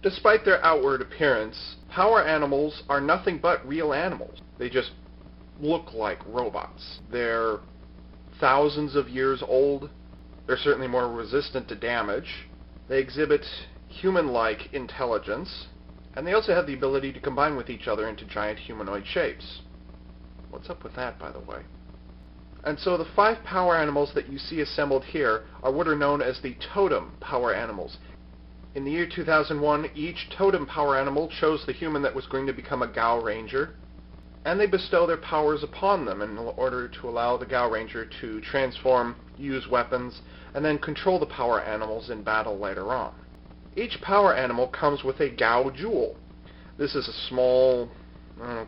Despite their outward appearance, power animals are nothing but real animals. They just look like robots. They're thousands of years old. They're certainly more resistant to damage. They exhibit human-like intelligence, and they also have the ability to combine with each other into giant humanoid shapes. What's up with that, by the way? And so the 5 power animals that you see assembled here are what are known as the totem power animals. In the year 2001, each totem power animal chose the human that was going to become a GaoRanger, and they bestow their powers upon them in order to allow the GaoRanger to transform, use weapons, and then control the power animals in battle later on. Each power animal comes with a Gao jewel. This is a small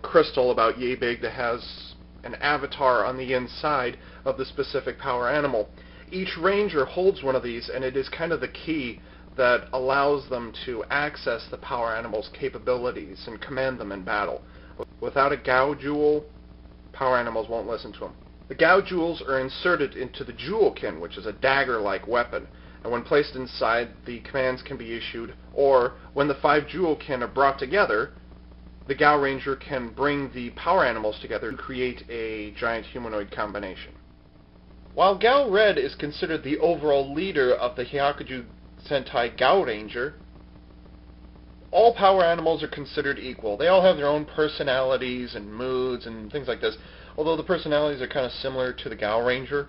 crystal about yay big that has an avatar on the inside of the specific power animal. Each ranger holds one of these, and it is kind of the key that allows them to access the power animal's capabilities and command them in battle. Without a Gao jewel, power animals won't listen to them. The Gao jewels are inserted into the Chogokin, which is a dagger-like weapon, and when placed inside, the commands can be issued, or when the 5 Chogokin are brought together, the GaoRanger can bring the power animals together to create a giant humanoid combination. While Gao Red is considered the overall leader of the Hyakujuu Sentai GaoRanger, all power animals are considered equal. They all have their own personalities and moods and things like this, although the personalities are kind of similar to the GaoRanger.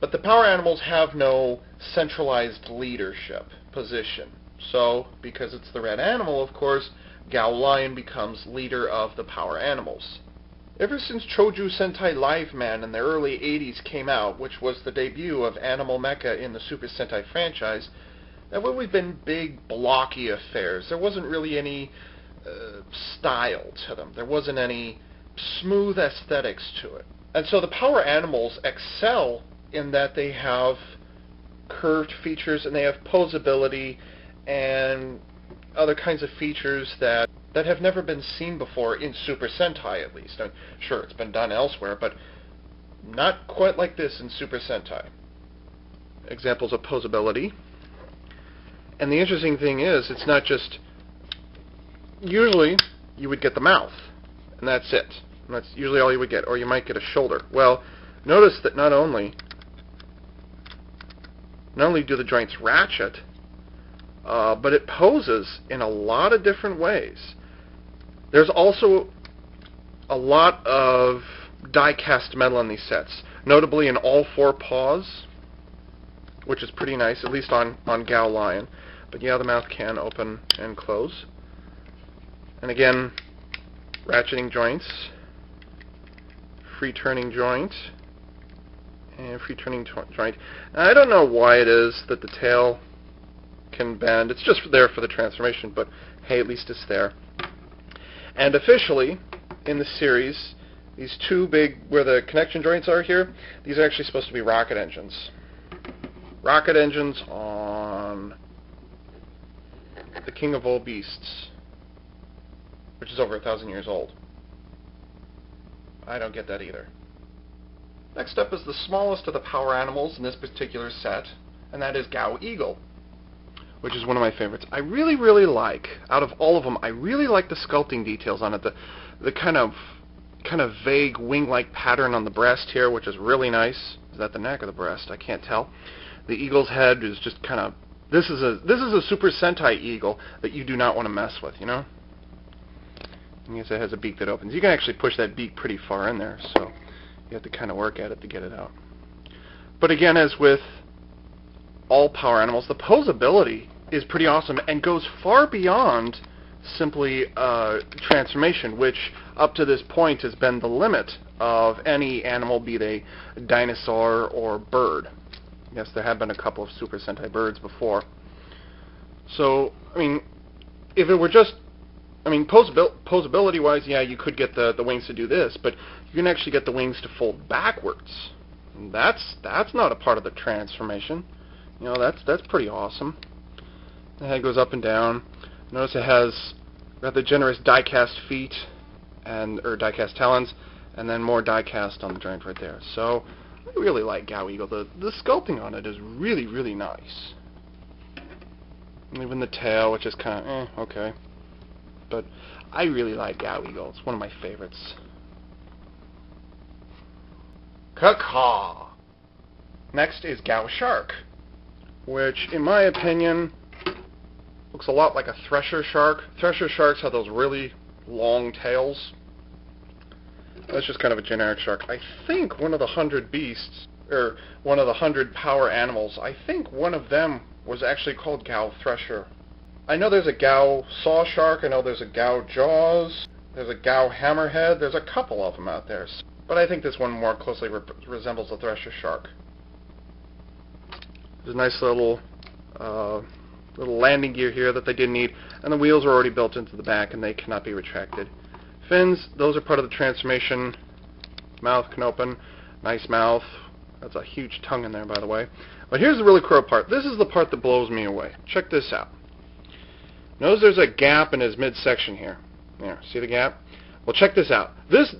But the power animals have no centralized leadership position. So, because it's the red animal, of course, Gao Lion becomes leader of the power animals. Ever since Chogokin Sentai Live Man in the early 80s came out, which was the debut of animal mecha in the Super Sentai franchise, there have always been big, blocky affairs. There wasn't really any style to them. There wasn't any smooth aesthetics to it. And so the power animals excel in that they have curved features and they have posability and other kinds of features that have never been seen before in Super Sentai, at least. I mean, sure, it's been done elsewhere, but not quite like this in Super Sentai. Examples of posability. And the interesting thing is, it's not just... Usually, you would get the mouth, and that's it. And that's usually all you would get, or you might get a shoulder. Well, notice that not only do the joints ratchet, but it poses in a lot of different ways. There's also a lot of die-cast metal in these sets, notably in all 4 paws, which is pretty nice, at least on Gao Lion. But yeah, the mouth can open and close. And again, ratcheting joints, free-turning joint, and free-turning joint. Now, I don't know why it is that the tail can bend. It's just there for the transformation, but hey, at least it's there. And officially, in the series, these 2 big, where the connection joints are here, these are actually supposed to be rocket engines. Rocket engines on the King of All Beasts, which is over 1,000 years old. I don't get that either. Next up is the smallest of the power animals in this particular set, and that is Gao Eagle, which is one of my favorites. I really, really like, out of all of them, I really like the sculpting details on it. The kind of vague wing-like pattern on the breast here, which is really nice. Is that the neck or the breast? I can't tell. The eagle's head is just kind of... This is a Super Sentai eagle that you do not want to mess with, you know? I guess it has a beak that opens. You can actually push that beak pretty far in there, so you have to kind of work at it to get it out. But again, as with all power animals, the posability is pretty awesome and goes far beyond simply transformation, which up to this point has been the limit of any animal, be they dinosaur or bird. Yes, there have been a couple of Super Sentai birds before. So, I mean, if it were just, I mean, posability-wise, yeah, you could get the wings to do this, but you can actually get the wings to fold backwards. And that's not a part of the transformation. You know, that's pretty awesome. The head goes up and down. Notice it has rather generous die-cast feet or die-cast talons, and then more die-cast on the joint right there. So I really like Gao Eagle. The sculpting on it is really, really nice. And even the tail, which is kind of, okay. But I really like Gao Eagle. It's one of my favorites. Caw. Next is Gao Shark, which, in my opinion, looks a lot like a thresher shark. Thresher sharks have those really long tails. That's just kind of a generic shark. I think one of the 100 beasts, or one of the 100 power animals, I think one of them was actually called Gao Thresher. I know there's a Gao Saw Shark, I know there's a Gao Jaws, there's a Gao Hammerhead, there's a couple of them out there. But I think this one more closely resembles a thresher shark. There's a nice little landing gear here that they didn't need, and the wheels are already built into the back and they cannot be retracted. Fins, those are part of the transformation. Mouth can open. Nice mouth. That's a huge tongue in there, by the way. But here's the really cool part. This is the part that blows me away. Check this out. Notice there's a gap in his midsection here. There, see the gap? Well, check this out. This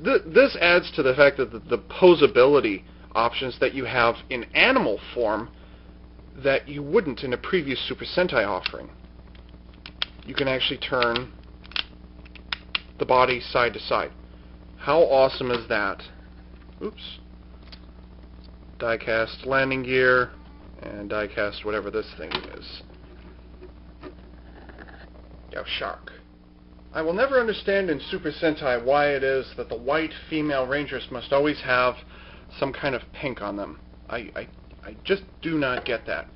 adds to the fact that the posability options that you have in animal form that you wouldn't in a previous Super Sentai offering. You can actually turn the body side to side. How awesome is that? Oops. Die-cast landing gear and die-cast whatever this thing is. Gao Shark. I will never understand in Super Sentai why it is that the white female rangers must always have some kind of pink on them. I just do not get that.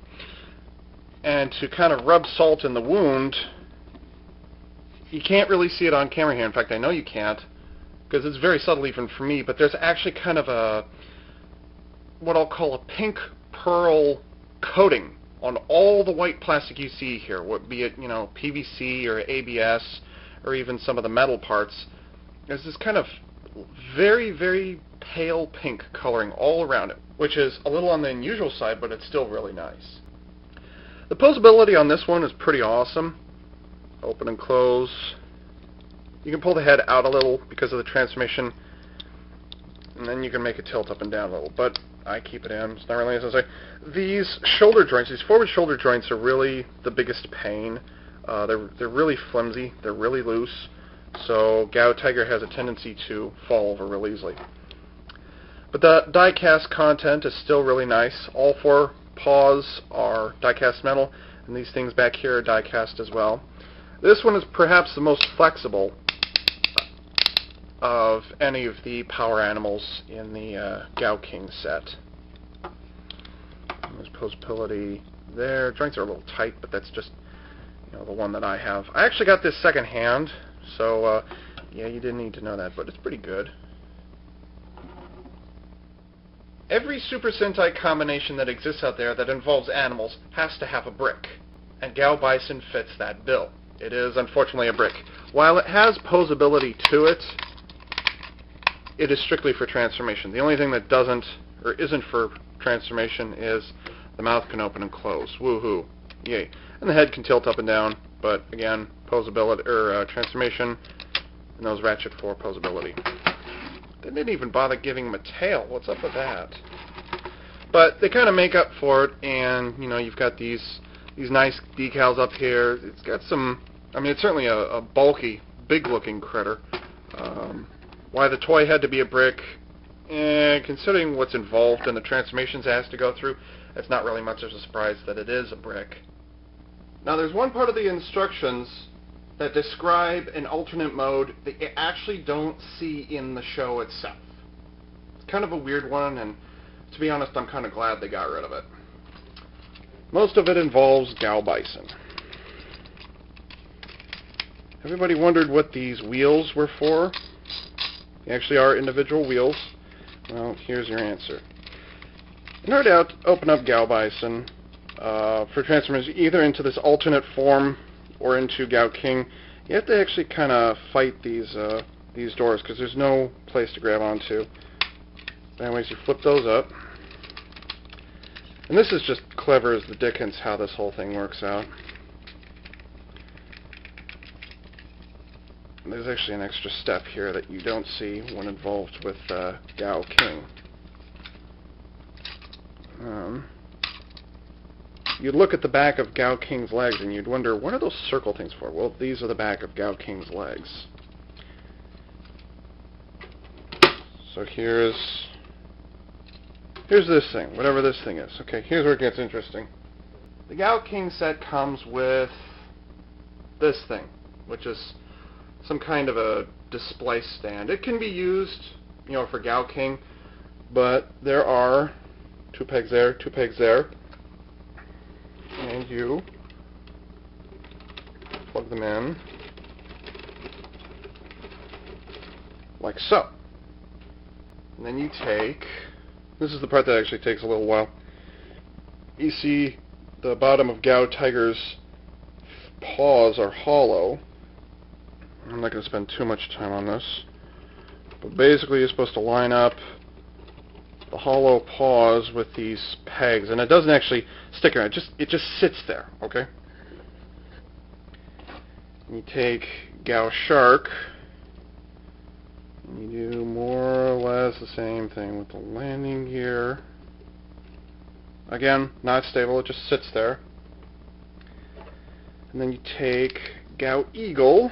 And to kind of rub salt in the wound, you can't really see it on camera here. In fact, I know you can't, because it's very subtle even for me, but there's actually kind of a, what I'll call a pink pearl coating on all the white plastic you see here, be it, PVC or ABS, or even some of the metal parts. There's this kind of very, very pale pink coloring all around it, which is a little on the unusual side, but it's still really nice. The posability on this one is pretty awesome. Open and close. You can pull the head out a little because of the transformation, and then you can make it tilt up and down a little, but I keep it in. It's not really necessary. These shoulder joints, these forward shoulder joints are really the biggest pain. They're really flimsy. They're really loose. So Gao Tiger has a tendency to fall over real easily. But the die-cast content is still really nice. All four paws are die-cast metal, and these things back here are die-cast as well. This one is perhaps the most flexible of any of the power animals in the Gao King set. There's posability there. Joints are a little tight, but that's just the one that I have. I actually got this second hand, so yeah, you didn't need to know that, but it's pretty good. Every Super Sentai combination that exists out there that involves animals has to have a brick, and Gao Bison fits that bill. It is unfortunately a brick. While it has posability to it, it is strictly for transformation. The only thing that doesn't or isn't for transformation is the mouth can open and close. Woohoo! Yay! And the head can tilt up and down, but again, posability or transformation, and those ratchet for posability. They didn't even bother giving him a tail. What's up with that? But they kind of make up for it, and you've got these nice decals up here. It's got some. I mean, it's certainly a bulky, big-looking critter. Why the toy had to be a brick, considering what's involved in the transformations it has to go through, it's not really much of a surprise that it is a brick. Now, there's one part of the instructions that describe an alternate mode that you actually don't see in the show itself. It's kind of a weird one, and to be honest, I'm kind of glad they got rid of it. Most of it involves Gao Bison. Everybody wondered what these wheels were for. They actually are individual wheels. Well, here's your answer. In order to open up Gao Bison for transformation, either into this alternate form or into Gao King, you have to actually kind of fight these doors because there's no place to grab onto. Anyways, you flip those up. And this is just clever as the dickens how this whole thing works out. There's actually an extra step here that you don't see when involved with Gao King. you'd look at the back of Gao King's legs and you'd wonder, what are those circle things for? Well, these are the back of Gao King's legs. So here's this thing, whatever this thing is. Okay, here's where it gets interesting. The Gao King set comes with this thing, which is some kind of a display stand. It can be used, you know, for Gao King, but there are 2 pegs there, 2 pegs there, and you plug them in like so. And then you take, this is the part that actually takes a little while. You see the bottom of Gao Tiger's paws are hollow. I'm not going to spend too much time on this, but basically you're supposed to line up the hollow paws with these pegs, and it doesn't actually stick around, it just sits there, okay? And you take Gao Shark, and you do more or less the same thing with the landing gear. Again, not stable, it just sits there. And then you take Gao Eagle,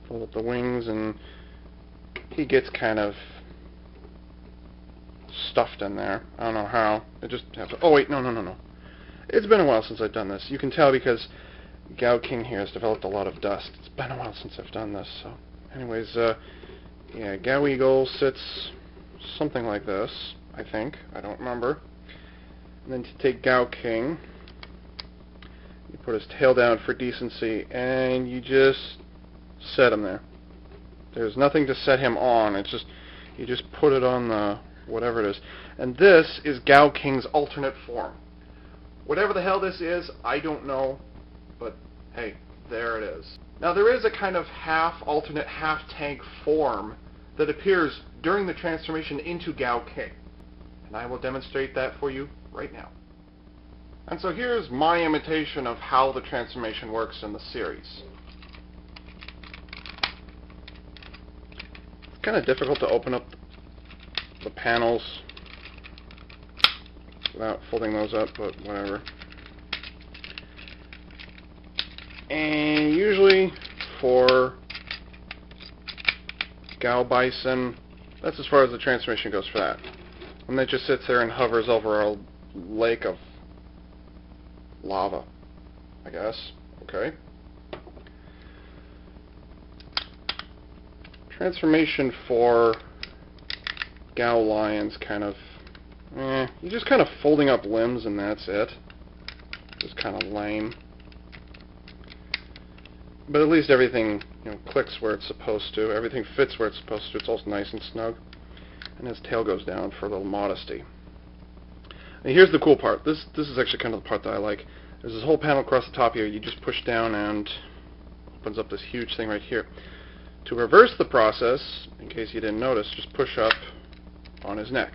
fold up the wings, and he gets kind of stuffed in there. I don't know how. It just happens. Oh wait, no. It's been a while since I've done this. You can tell because Gao King here has developed a lot of dust. It's been a while since I've done this. So, anyways, yeah, Gao Eagle sits something like this, I think. I don't remember. And then to take Gao King, you put his tail down for decency, and you just set him there. There's nothing to set him on. It's just, you just put it on the whatever it is. And this is Gao King's alternate form. Whatever the hell this is, I don't know, but hey, there it is. Now there is a kind of half alternate, half tank form that appears during the transformation into Gao King. And I will demonstrate that for you right now. And so here's my imitation of how the transformation works in the series. It's kind of difficult to open up the panels without folding those up, but whatever. And usually for Gao Bison, that's as far as the transformation goes for that. And it just sits there and hovers over a lake of lava, I guess. Okay. Transformation for Gao Lion's kind of, you're just kind of folding up limbs and that's it. Just kind of lame. But at least everything, you know, clicks where it's supposed to. Everything fits where it's supposed to. It's all nice and snug. And his tail goes down for a little modesty. And here's the cool part. This is actually kind of the part that I like. There's this whole panel across the top here. You just push down and opens up this huge thing right here. To reverse the process, in case you didn't notice, just push up on his neck.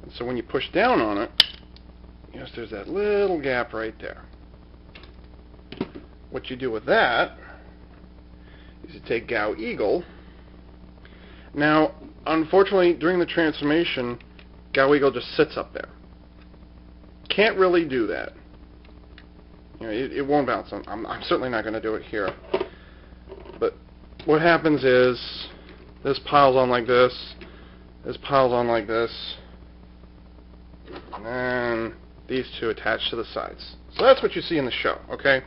And so when you push down on it, yes, there's that little gap right there. What you do with that is you take Gao Eagle. Now, unfortunately, during the transformation, Gao Eagle just sits up there. Can't really do that. You know, it won't bounce. I'm certainly not going to do it here. But what happens is this piles on like this piles on like this, and then these two attach to the sides. So that's what you see in the show, okay?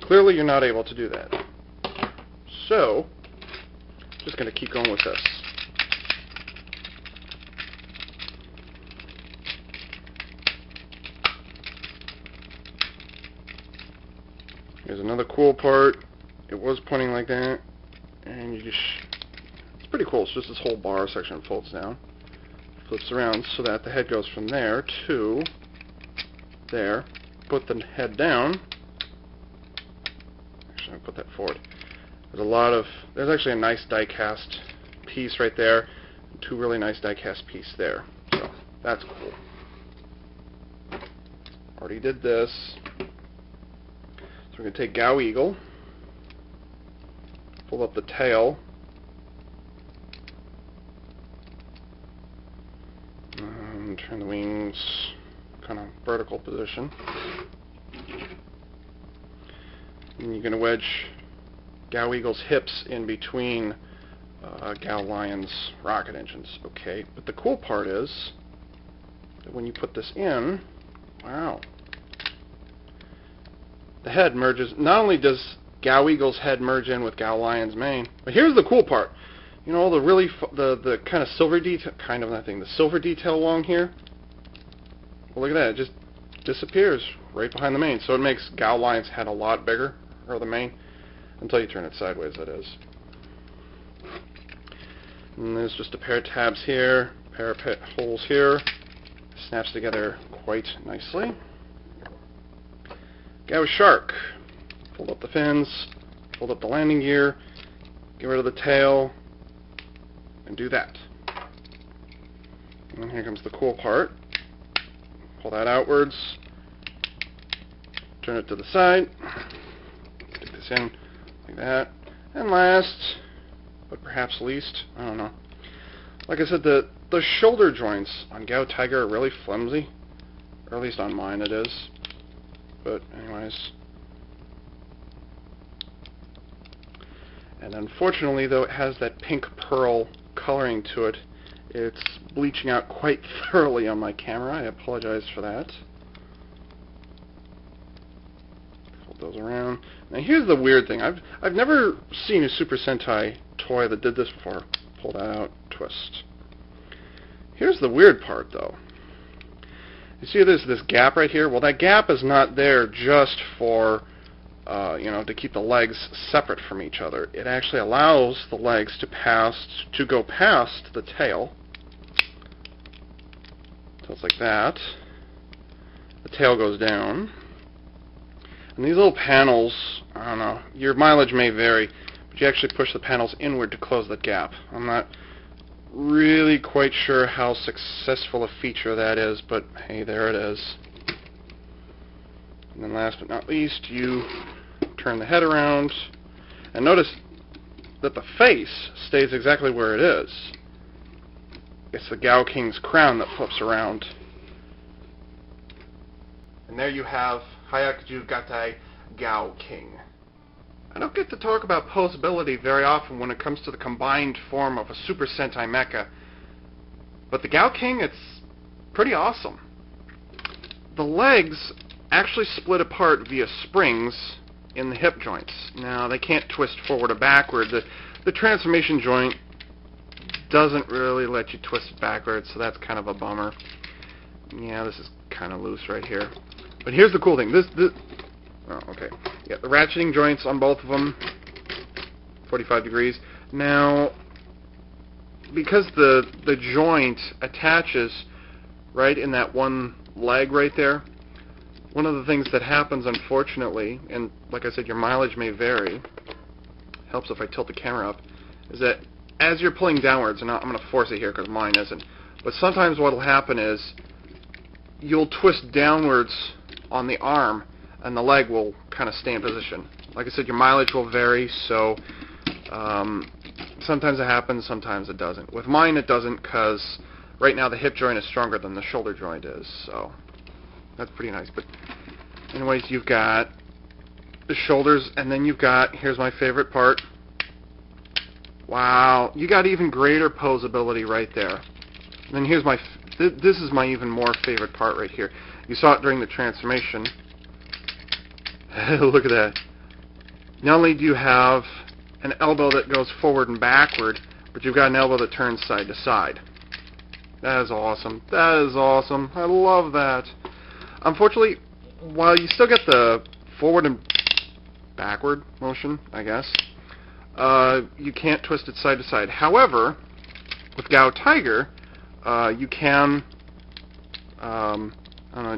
Clearly you're not able to do that. So, just going to keep going with this. Here's another cool part. It was pointing like that, and you just, it's pretty cool. It's just this whole bar section folds down, flips around so that the head goes from there to there. Put the head down. Actually, I'll put that forward. There's actually a nice die-cast piece right there, two really nice die-cast pieces there. So, that's cool. Already did this. So we're going to take Gao Eagle, fold up the tail, and Turn the wings kind of vertical position. And you're going to wedge Gao Eagle's hips in between Gao Lion's rocket engines. Okay, but the cool part is that when you put this in, wow, the head merges. Not only does Gao Eagle's head merge in with Gao Lion's mane, but here's the cool part. You know, the really the kind of silver detail, the silver detail along here. Well, look at that. It just disappears right behind the mane. So it makes Gao Lion's head a lot bigger, or the mane, until you turn it sideways, that is. And there's just a pair of tabs here, pair of holes here. Snaps together quite nicely. Gao Shark. Fold up the fins, fold up the landing gear, get rid of the tail, and do that. And then here comes the cool part. Pull that outwards, turn it to the side, stick this in like that, and last, but perhaps least, I don't know. Like I said, the shoulder joints on Gao Tiger are really flimsy, or at least on mine it is. But anyways. And unfortunately, though it has that pink pearl coloring to it, it's bleaching out quite thoroughly on my camera. I apologize for that. Fold those around. Now here's the weird thing. I've never seen a Super Sentai toy that did this before. Pull that out, twist. Here's the weird part, though. You see there's this gap right here? Well, that gap is not there just for to keep the legs separate from each other. It actually allows the legs to go past the tail. So it's like that. The tail goes down. And these little panels, I don't know, your mileage may vary, but you actually push the panels inward to close that gap. I'm not really quite sure how successful a feature that is, but hey, there it is. And then last but not least, you turn the head around, and notice that the face stays exactly where it is. It's the Gao King's crown that flips around. And there you have Hyakujuu Gattai Gao King. I don't get to talk about posability very often when it comes to the combined form of a Super Sentai mecha, but the Gao King, it's pretty awesome. The legs actually split apart via springs in the hip joints. Now, they can't twist forward or backward. The transformation joint doesn't really let you twist it backwards, so that's kind of a bummer. Yeah, this is kind of loose right here. But here's the cool thing. Oh, okay. Yeah, the ratcheting joints on both of them, 45 degrees. Now, because the joint attaches right in that one leg right there, one of the things that happens, unfortunately, and like I said, your mileage may vary, helps if I tilt the camera up, is that as you're pulling downwards, and I'm going to force it here because mine isn't, but sometimes what will happen is you'll twist downwards on the arm, and the leg will kind of stay in position. Like I said, your mileage will vary, so sometimes it happens, sometimes it doesn't. With mine, it doesn't, because right now the hip joint is stronger than the shoulder joint is, so that's pretty nice. But anyways, you've got the shoulders, and then you've got, here's my favorite part. Wow, you got even greater posability right there. And then here's my, this is my even more favorite part right here. You saw it during the transformation. Look at that. Not only do you have an elbow that goes forward and backward, but you've got an elbow that turns side to side. That is awesome. That is awesome. I love that. Unfortunately, while you still get the forward and backward motion, I guess, you can't twist it side to side. However, with Gao Tiger, you can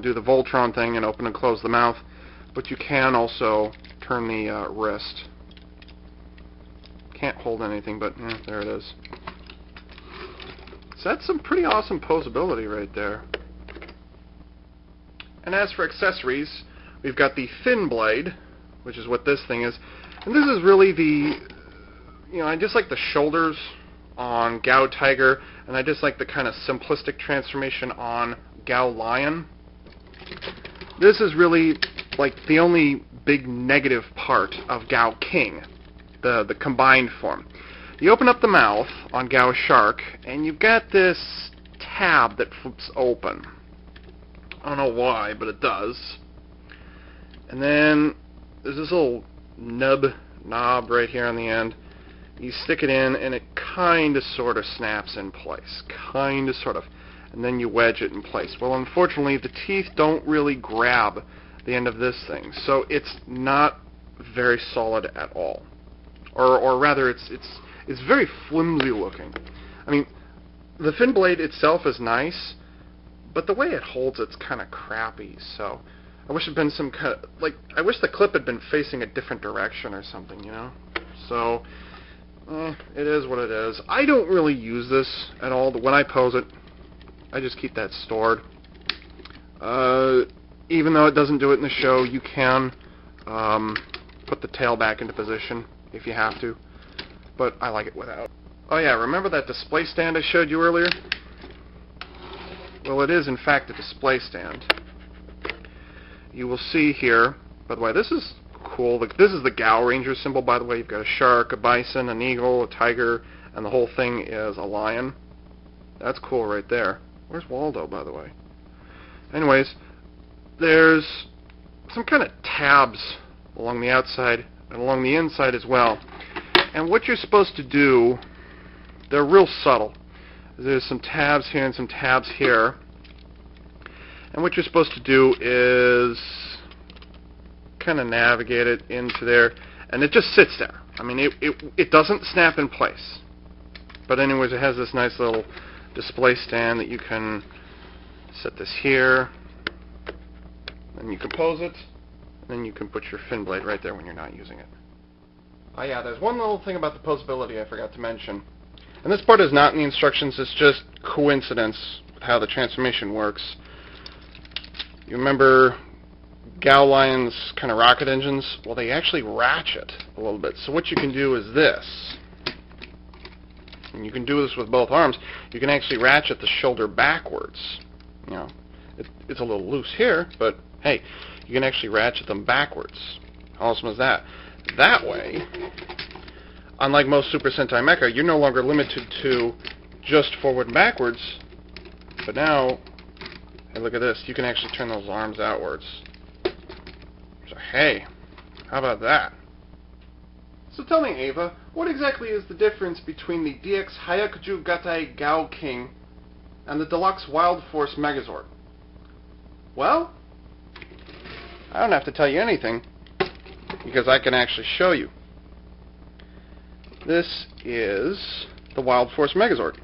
do the Voltron thing and open and close the mouth, but you can also turn the wrist. Can't hold anything, but there it is. So that's some pretty awesome posability right there. And as for accessories, we've got the fin blade, which is what this thing is. And this is really the, I just like the shoulders on Gao Tiger, and I dislike the kind of simplistic transformation on Gao Lion. This is really like the only big negative part of Gao King, the combined form. You open up the mouth on Gao Shark, and you've got this tab that flips open. I don't know why, but it does. And then there's this little knob right here on the end. You stick it in, and it kind of sort of snaps in place. Kind of sort of. And then you wedge it in place. Well, unfortunately, the teeth don't really grab the end of this thing, so it's not very solid at all. Or rather, it's very flimsy looking. I mean, the fin blade itself is nice, but the way it holds it's kind of crappy. So I wish it'd been some kind of, like, I wish the clip had been facing a different direction or something, you know. So it is what it is. I don't really use this at all. When I pose it, I just keep that stored. Even though it doesn't do it in the show, you can put the tail back into position if you have to. But I like it without. Oh yeah, remember that display stand I showed you earlier? Well, it is in fact a display stand. You will see here, by the way, this is cool. This is the GaoRanger symbol, by the way. You've got a shark, a bison, an eagle, a tiger, and the whole thing is a lion. That's cool right there. Where's Waldo, by the way? Anyways, there's some kind of tabs along the outside and along the inside as well. And what you're supposed to do, they're real subtle. There's some tabs here and some tabs here. And what you're supposed to do is kind of navigate it into there, and it just sits there. I mean, it doesn't snap in place. But anyways, it has this nice little display stand that you can set this here, and you can pose it, and then you can put your fin blade right there when you're not using it. Oh yeah, there's one little thing about the posability I forgot to mention. And this part is not in the instructions, it's just coincidence with how the transformation works. You remember Gao Lion's kind of rocket engines? Well, they actually ratchet a little bit. So what you can do is this. And you can do this with both arms. You can actually ratchet the shoulder backwards. You know, it's a little loose here, but hey, you can actually ratchet them backwards. How awesome is that? That way, unlike most Super Sentai Mecha, you're no longer limited to just forward and backwards, but now, hey, look at this, you can actually turn those arms outwards. So hey, how about that? So tell me, Ava, what exactly is the difference between the DX Hyakujuu Gattai Gao King and the Deluxe Wild Force Megazord? Well, I don't have to tell you anything, because I can actually show you. This is the Wild Force Megazord.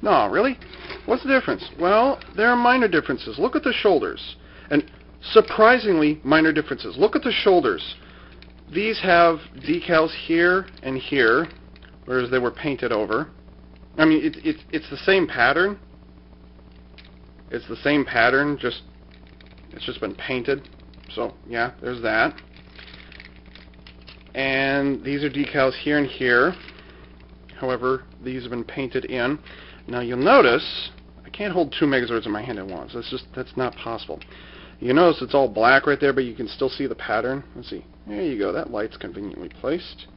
No, really? What's the difference? Well, there are minor differences. Look at the shoulders. And surprisingly minor differences. Look at the shoulders. These have decals here and here, whereas they were painted over. I mean, it's the same pattern. It's the same pattern, it's just been painted. So, yeah, there's that. And these are decals here and here. However, these have been painted in. Now you'll notice I can't hold two Megazords in my hand at once. That's not possible. You notice it's all black right there, but you can still see the pattern. Let's see. There you go. That light's conveniently placed.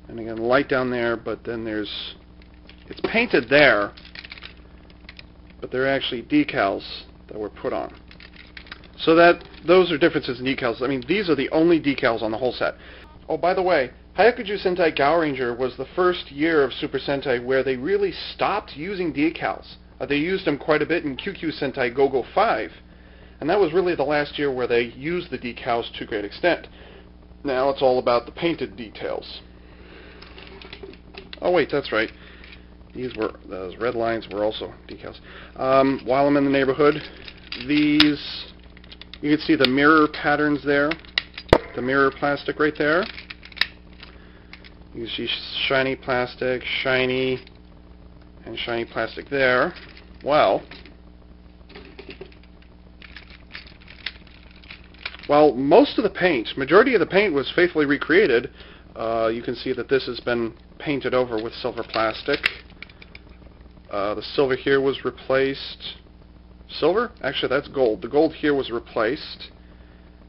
And again, light down there, but then it's painted there, but they're actually decals that were put on. So those are differences in decals. I mean, these are the only decals on the whole set. Oh, by the way, Hyakujuu Sentai GaoRanger was the first year of Super Sentai where they really stopped using decals. They used them quite a bit in Hyakujuu Sentai Go-Go 5, and that was really the last year where they used the decals to a great extent. Now it's all about the painted details. Oh wait, that's right. Those red lines were also decals. While I'm in the neighborhood, you can see the mirror patterns there. The mirror plastic right there. You can see shiny plastic, shiny, and shiny plastic there. Well, while most of the paint, majority of the paint was faithfully recreated, You can see that this has been painted over with silver plastic. The silver here was replaced. Silver? Actually, that's gold. The gold here was replaced,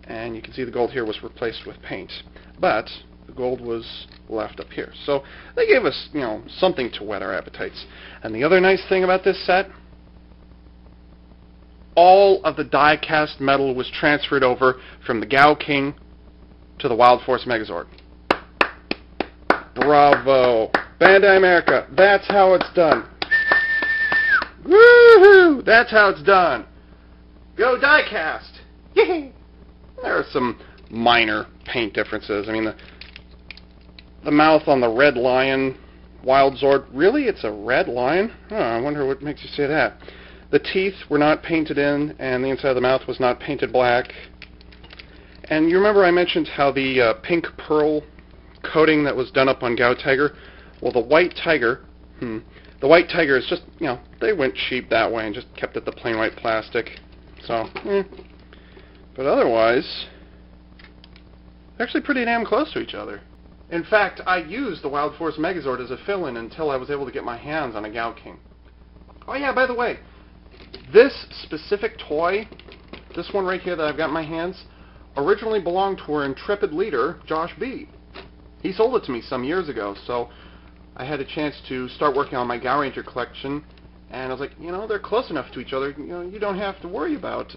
and you can see the gold here was replaced with paint. But the gold was left up here. So they gave us, something to whet our appetites. And the other nice thing about this set, all of the die-cast metal was transferred over from the Gao King to the Wild Force Megazord. Bravo! Bandai America, that's how it's done. Woohoo! That's how it's done. Go die-cast! Yay! There are some minor paint differences. I mean, the mouth on the red lion Wild Zord, really? It's a red lion? Oh, I wonder what makes you say that. The teeth were not painted in, and the inside of the mouth was not painted black. And you remember I mentioned how the pink pearl coating that was done up on Gao Tiger? Well, the white tiger, the white tiger is just, they went cheap that way and just kept it the plain white plastic. So, But otherwise, actually pretty damn close to each other. In fact, I used the Wild Force Megazord as a fill-in until I was able to get my hands on a Gao King. Oh yeah, by the way, this specific toy, this one right here that I've got in my hands, originally belonged to our intrepid leader, Josh B. He sold it to me some years ago, so I had a chance to start working on my GaoRanger collection, and I was like, they're close enough to each other, you don't have to worry about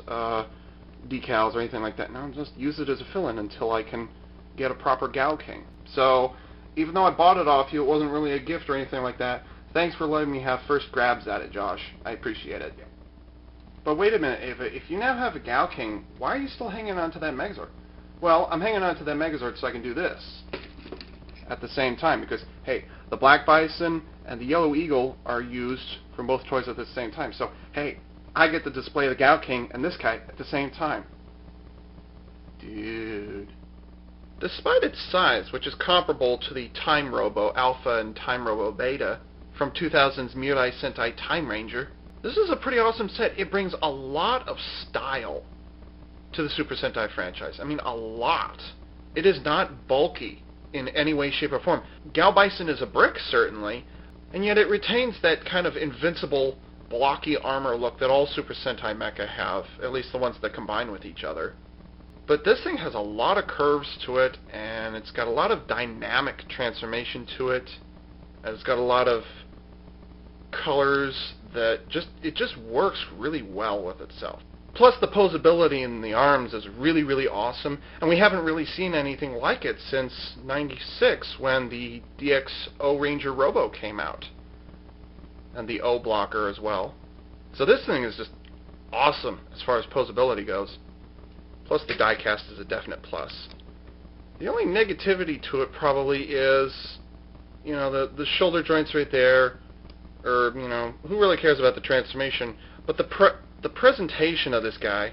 decals or anything like that. No, just use it as a fill-in until I can get a proper Gao King. So, even though I bought it off you, it wasn't really a gift or anything like that. Thanks for letting me have first grabs at it, Josh. I appreciate it. But wait a minute, Ava, if you now have a Gao King, why are you still hanging on to that Megazord? Well, I'm hanging on to that Megazord so I can do this at the same time, because, hey, the Black Bison and the Yellow Eagle are used from both toys at the same time. So, hey, I get to display the Gao King and this guy at the same time. Dude. Despite its size, which is comparable to the Time Robo Alpha and Time Robo Beta from 2000's Mirai Sentai GaoRanger, this is a pretty awesome set. It brings a lot of style to the Super Sentai franchise. I mean, a lot. It is not bulky in any way, shape, or form. Gao Bison is a brick, certainly, and yet it retains that kind of invincible, blocky armor look that all Super Sentai mecha have, at least the ones that combine with each other. But this thing has a lot of curves to it, and it's got a lot of dynamic transformation to it, and it's got a lot of colors that it just works really well with itself. Plus, the posability in the arms is really, really awesome, and we haven't really seen anything like it since '96 when the DX O-Ranger Robo came out, and the O-Blocker as well. So this thing is just awesome as far as posability goes. Plus, the die-cast is a definite plus. The only negativity to it probably is, the shoulder joints right there, or, who really cares about the transformation? But the presentation of this guy,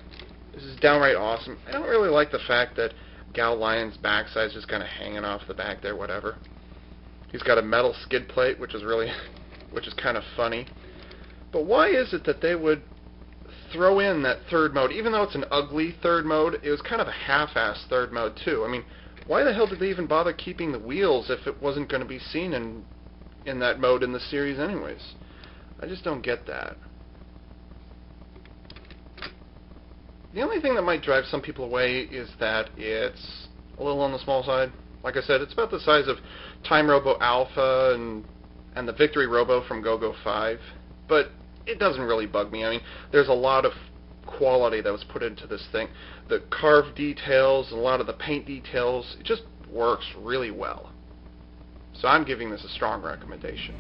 this is downright awesome. I don't really like the fact that Gao Lion's backside is just kind of hanging off the back there, whatever. He's got a metal skid plate, which is kind of funny. But why is it that they would throw in that third mode? Even though it's an ugly third mode, it was kind of a half-assed third mode, too. I mean, why the hell did they even bother keeping the wheels if it wasn't going to be seen in that mode in the series anyways? I just don't get that. The only thing that might drive some people away is that it's a little on the small side. Like I said, it's about the size of Time Robo Alpha and the Victory Robo from Go-Go 5. But it doesn't really bug me. I mean, there's a lot of quality that was put into this thing. The carved details, and a lot of the paint details, it just works really well. So I'm giving this a strong recommendation.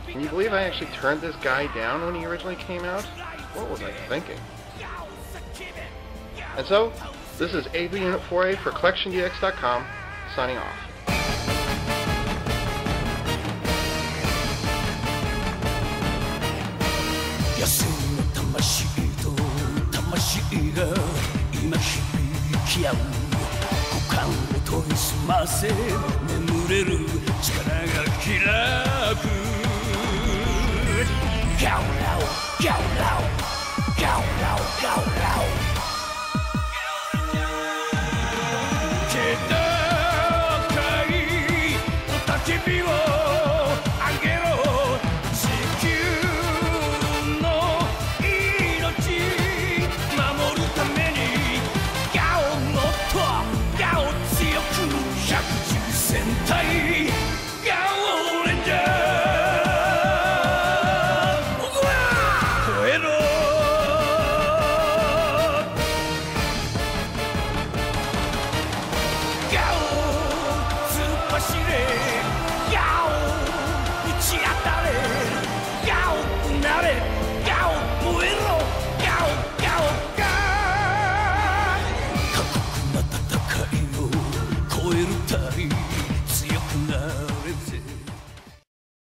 Can you believe I actually turned this guy down when he originally came out? What was I thinking? And so, this is AV Unit 4A for CollectionDX.com, signing off. が今響き合う股間を研ぎ澄ませ眠れる力が開く Go now, go now, go now, go now 決断叫びを上げろ地球の命守るためにガオもっとガオ強く110戦隊ガオレンジャー吠えろガオ突っ走れ